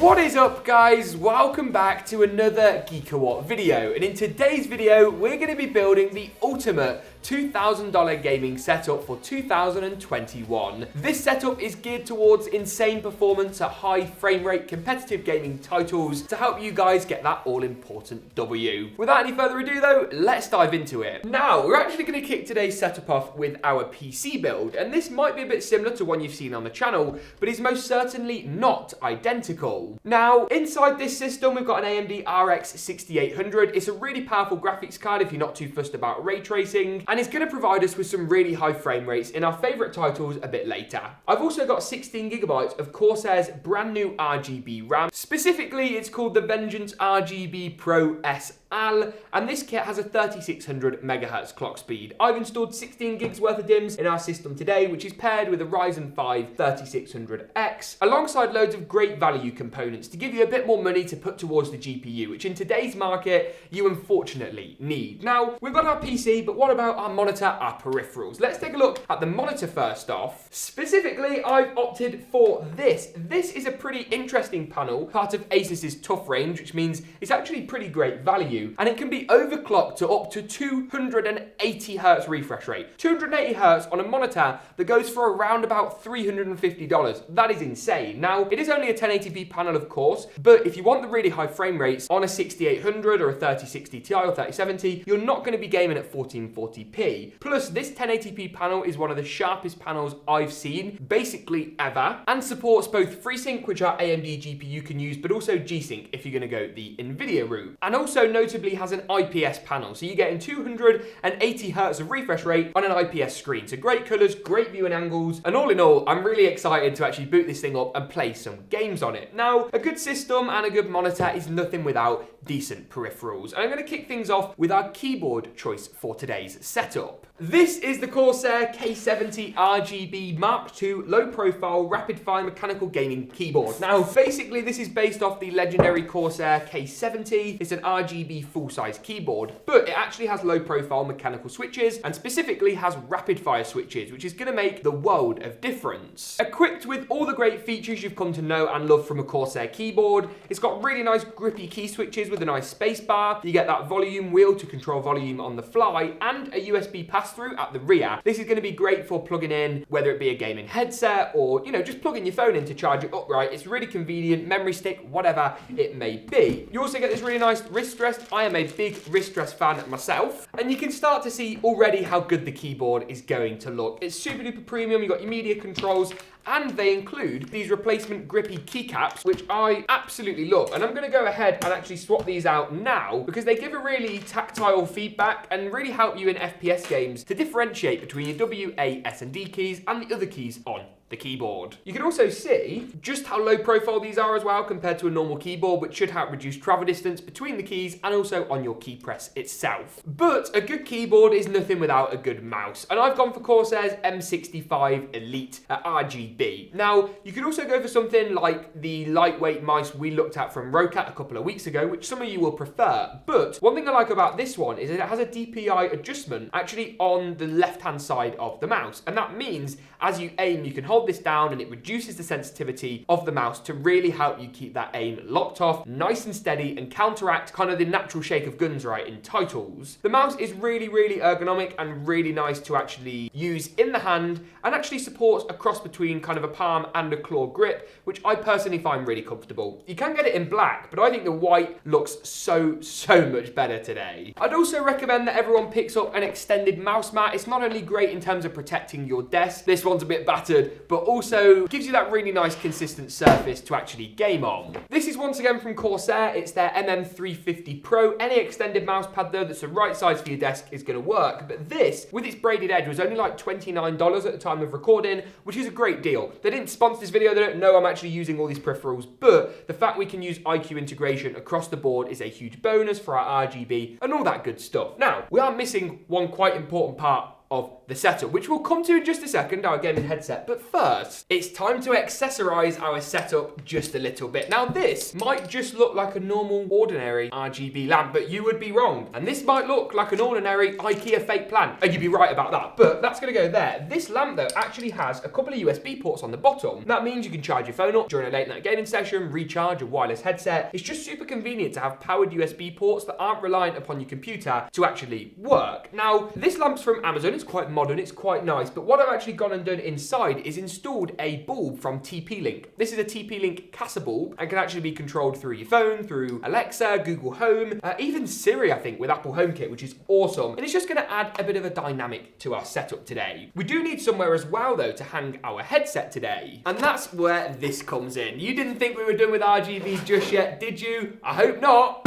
What is up, guys? Welcome back to another GeekaWhat video, and in today's video we're going to be building the ultimate $2,000 gaming setup for 2021. This setup is geared towards insane performance at high frame rate competitive gaming titles to help you guys get that all-important W. Without any further ado though, let's dive into it. Now, we're actually going to kick today's setup off with our PC build, and this might be a bit similar to one you've seen on the channel, but is most certainly not identical. Now, inside this system we've got an AMD RX 6800. It's a really powerful graphics card if you're not too fussed about ray tracing, and it's going to provide us with some really high frame rates in our favourite titles a bit later. I've also got 16 gigabytes of Corsair's brand new RGB RAM. Specifically, it's called the Vengeance RGB Pro SL, and this kit has a 3600 MHz clock speed. I've installed 16 gigs worth of DIMMs in our system today, which is paired with a Ryzen 5 3600X, alongside loads of great value components to give you a bit more money to put towards the GPU, which in today's market, you unfortunately need. Now, we've got our PC, but what about our monitor, our peripherals? Let's take a look at the monitor first off. Specifically, I've opted for this. This is a pretty interesting panel, part of ASUS's TUF range, which means it's actually pretty great value, and it can be overclocked to up to 280 Hz refresh rate. 280 Hz on a monitor that goes for around about $350. That is insane. Now, it is only a 1080p panel, of course, but if you want the really high frame rates on a 6800 or a 3060 Ti or 3070, you're not going to be gaming at 1440p. Plus, this 1080p panel is one of the sharpest panels I've seen, basically ever, and supports both FreeSync, which our AMD GPU can use, but also G-Sync if you're going to go the NVIDIA route. And also notably has an IPS panel, so you're getting 280 Hz of refresh rate on an IPS screen. So great colours, great viewing angles, and all in all, I'm really excited to actually boot this thing up and play some games on it. Now, a good system and a good monitor is nothing without decent peripherals. And I'm going to kick things off with our keyboard choice for today's setup. This is the Corsair K70 RGB Mark II low-profile rapid-fire mechanical gaming keyboard. Now, basically, this is based off the legendary Corsair K70. It's an RGB full-size keyboard, but it actually has low-profile mechanical switches and specifically has rapid-fire switches, which is going to make the world of difference. Equipped with all the great features you've come to know and love from a Corsair keyboard, it's got really nice grippy key switches with a nice space bar. You get that volume wheel to control volume on the fly, and a USB pass-through at the rear. This is going to be great for plugging in, whether it be a gaming headset or, you know, just plugging your phone in to charge it upright. It's really convenient, memory stick, whatever it may be. You also get this really nice wrist rest. I am a big wrist rest fan myself, and you can start to see already how good the keyboard is going to look. It's super duper premium. You've got your media controls, and they include these replacement grippy keycaps, which I absolutely love. And I'm going to go ahead and actually swap these out now because they give a really tactile feedback and really help you in FPS games to differentiate between your W, A, S, and D keys and the other keys on the keyboard. You can also see just how low profile these are as well compared to a normal keyboard, which should help reduce travel distance between the keys and also on your key press itself. But a good keyboard is nothing without a good mouse, and I've gone for Corsair's M65 Elite RGB. Now, you could also go for something like the lightweight mice we looked at from Rocat a couple of weeks ago, which some of you will prefer. But one thing I like about this one is that it has a DPI adjustment actually on the left-hand side of the mouse, and that means as you aim, you can hold this down and it reduces the sensitivity of the mouse to really help you keep that aim locked off, nice and steady, and counteract kind of the natural shake of guns, right, in titles. The mouse is really, really ergonomic and really nice to actually use in the hand, and actually supports a cross between kind of a palm and a claw grip, which I personally find really comfortable. You can get it in black, but I think the white looks so much better today. I'd also recommend that everyone picks up an extended mouse mat. It's not only great in terms of protecting your desk, this one's a bit battered, but also gives you that really nice consistent surface to actually game on. This is once again from Corsair. It's their MM350 Pro. Any extended mouse pad though that's the right size for your desk is going to work, but this, with its braided edge, was only like $29 at the time of recording, which is a great deal. They didn't sponsor this video, they don't know I'm actually using all these peripherals, but the fact we can use IQ integration across the board is a huge bonus for our RGB and all that good stuff. Now, we are missing one quite important part of the setup, which we'll come to in just a second, our gaming headset. But first, it's time to accessorize our setup just a little bit. Now, this might just look like a normal, ordinary RGB lamp, but you would be wrong. And this might look like an ordinary IKEA fake plant, and you'd be right about that, but that's gonna go there. This lamp, though, actually has a couple of USB ports on the bottom. That means you can charge your phone up during a late night gaming session, recharge a wireless headset. It's just super convenient to have powered USB ports that aren't reliant upon your computer to actually work. Now, this lamp's from Amazon. It's quite modern, it's quite nice, but what I've actually gone and done inside is installed a bulb from TP-Link. This is a TP-Link Casa bulb and can actually be controlled through your phone, through Alexa, Google Home, even Siri, I think, with Apple HomeKit, which is awesome. And it's just gonna add a bit of a dynamic to our setup today. We do need somewhere as well, though, to hang our headset today. And that's where this comes in. You didn't think we were done with RGB just yet, did you? I hope not.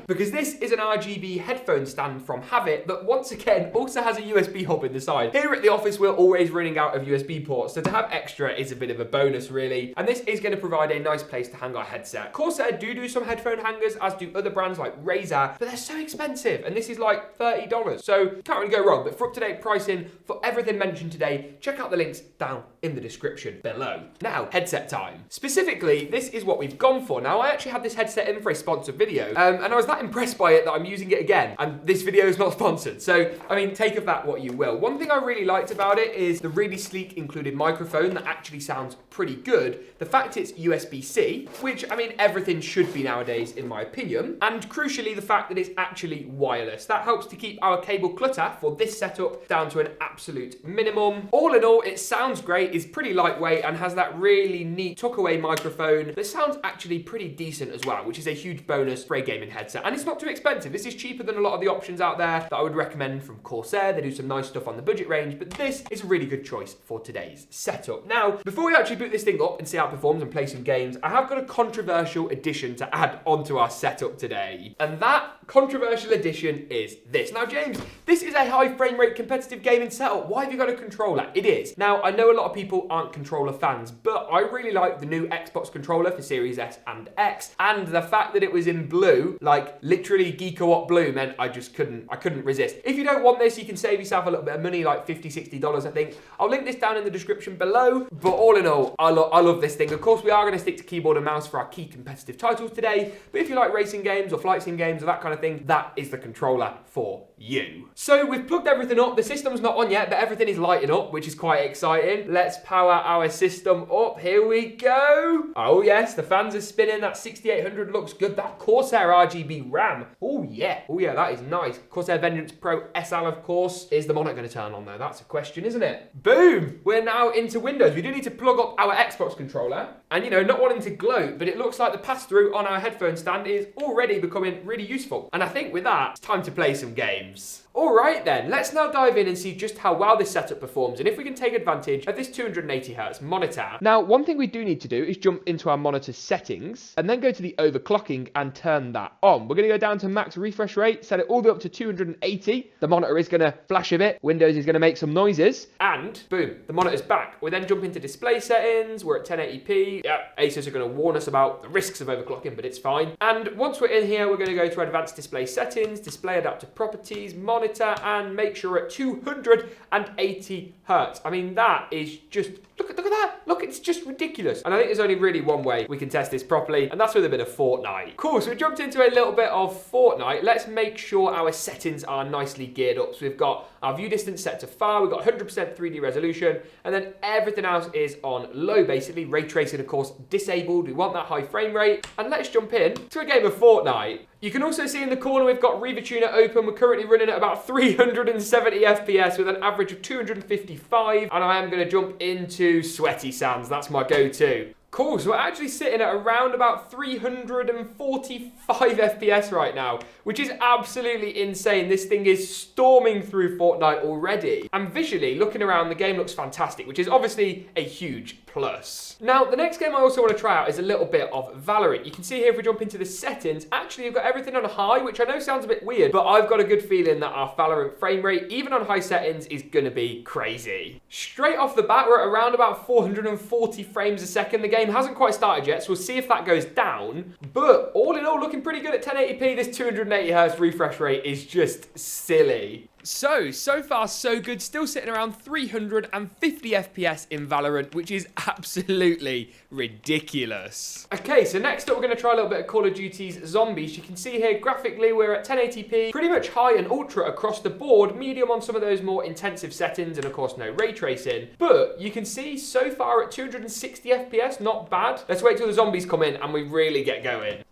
Because this is an RGB headphone stand from Havit that once again also has a USB hub in the side. Here at the office, we're always running out of USB ports, so to have extra is a bit of a bonus, really. And this is going to provide a nice place to hang our headset. Corsair do some headphone hangers, as do other brands like Razer, but they're so expensive, and this is like $30. So can't really go wrong, but for up-to-date pricing for everything mentioned today, check out the links down in the description below. Now, headset time. Specifically, this is what we've gone for. Now, I actually had this headset in for a sponsored video, and I was that impressed by it that I'm using it again, and this video is not sponsored, so I mean, take of that what you will. One thing I really liked about it is the really sleek included microphone that actually sounds pretty good, the fact it's USB-C, which I mean everything should be nowadays in my opinion, and crucially the fact that it's actually wireless. That helps to keep our cable clutter for this setup down to an absolute minimum. All in all, it sounds great, is pretty lightweight, and has that really neat tuck-away microphone that sounds actually pretty decent as well, which is a huge bonus for a gaming headset. And it's not too expensive. This is cheaper than a lot of the options out there that I would recommend from Corsair. They do some nice stuff on the budget range, but this is a really good choice for today's setup. Now, before we actually boot this thing up and see how it performs and play some games, I have got a controversial addition to add onto our setup today. And that controversial addition is this. Now, James, this is a high frame rate competitive gaming setup. Why have you got a controller? It is. Now, I know a lot of people aren't controller fans, but I really like the new Xbox controller for Series S and X, and the fact that it was in blue, like literally GeekaWhat blue, meant I couldn't resist. If you don't want this, you can save yourself a little bit of money, like $50-$60 I think. I'll link this down in the description below, but all in all, I love this thing. Of course, we are going to stick to keyboard and mouse for our key competitive titles today, but if you like racing games or flight sim games or that kind of thing, that is the controller for you. So we've plugged everything up. The system's not on yet, but everything is lighting up, which is quite exciting. Let's power our system up. Here we go. Oh yes, the fans are spinning. That 6800 looks good. That Corsair RGB RAM. Oh yeah, that is nice. Corsair Vengeance Pro SL, of course. Is the monitor going to turn on though? That's a question, isn't it? Boom! We're now into Windows. We do need to plug up our Xbox controller. And you know, not wanting to gloat, but it looks like the pass-through on our headphone stand is already becoming really useful. And I think with that, it's time to play some games. Alright then, let's now dive in and see just how well this setup performs and if we can take advantage of this 280Hz monitor. Now, one thing we do need to do is jump into our monitor settings and then go to the overclocking and turn that on. We're going to go down to max refresh rate, set it all the way up to 280. The monitor is going to flash a bit, Windows is going to make some noises, and boom, the monitor's back. We then jump into display settings, we're at 1080p. Yeah, ASUS are going to warn us about the risks of overclocking, but it's fine. And once we're in here, we're going to go to advanced display settings, display adaptive properties, monitor, and make sure at 280 Hz. I mean, that is just, look at that. Look, it's just ridiculous. And I think there's only really one way we can test this properly, and that's with a bit of Fortnite. Cool, so we jumped into a little bit of Fortnite. Let's make sure our settings are nicely geared up. So we've got our view distance set to far, we've got 100% 3D resolution, and then everything else is on low, basically. Ray tracing, of course, disabled. We want that high frame rate. And let's jump in to a game of Fortnite. You can also see in the corner we've got Riva Tuner open. We're currently running at about 370 FPS with an average of 255, and I am going to jump into Sweaty Sands. That's my go-to. Cool, so we're actually sitting at around about 345 FPS right now, which is absolutely insane. This thing is storming through Fortnite already. And visually, looking around, the game looks fantastic, which is obviously a huge plus. Now, the next game I also want to try out is a little bit of Valorant. You can see here if we jump into the settings, actually you've got everything on high, which I know sounds a bit weird, but I've got a good feeling that our Valorant frame rate, even on high settings, is going to be crazy. Straight off the bat, we're at around about 440 frames a second. The game hasn't quite started yet, so we'll see if that goes down. But all in all, looking pretty good at 1080p. This 280Hz refresh rate is just silly. So far so good, still sitting around 350 FPS in Valorant, which is absolutely ridiculous. Okay, so next up we're going to try a little bit of Call of Duty's Zombies. You can see here graphically we're at 1080p, pretty much high and ultra across the board, medium on some of those more intensive settings, and of course no ray tracing. But you can see so far at 260 FPS, not bad. Let's wait till the zombies come in and we really get going.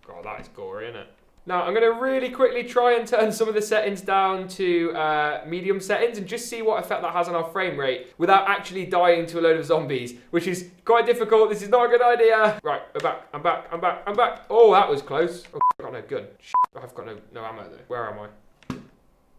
God, that is gory, isn't it? Now, I'm going to really quickly try and turn some of the settings down to medium settings and just see what effect that has on our frame rate without actually dying to a load of zombies, which is quite difficult. This is not a good idea. Right, I'm back. Oh, that was close. Oh, I've got no gun. I've got no ammo though. Where am I?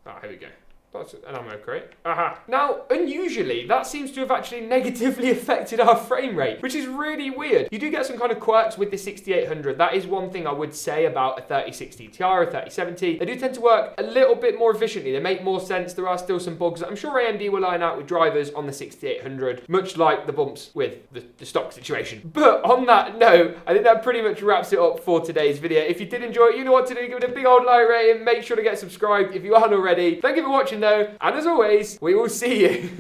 Ah, here we go. That's an ammo crate. Aha. Now, unusually, that seems to have actually negatively affected our frame rate, which is really weird. You do get some kind of quirks with the 6800. That is one thing I would say about a 3060 Ti or a 3070. They do tend to work a little bit more efficiently. They make more sense. There are still some bugs that I'm sure AMD will line out with drivers on the 6800, much like the bumps with the stock situation. But on that note, I think that pretty much wraps it up for today's video. If you did enjoy it, you know what to do. Give it a big old like rating. Make sure to get subscribed if you aren't already. Thank you for watching though, and as always, we will see you.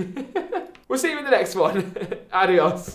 We'll see you in the next one. Adios.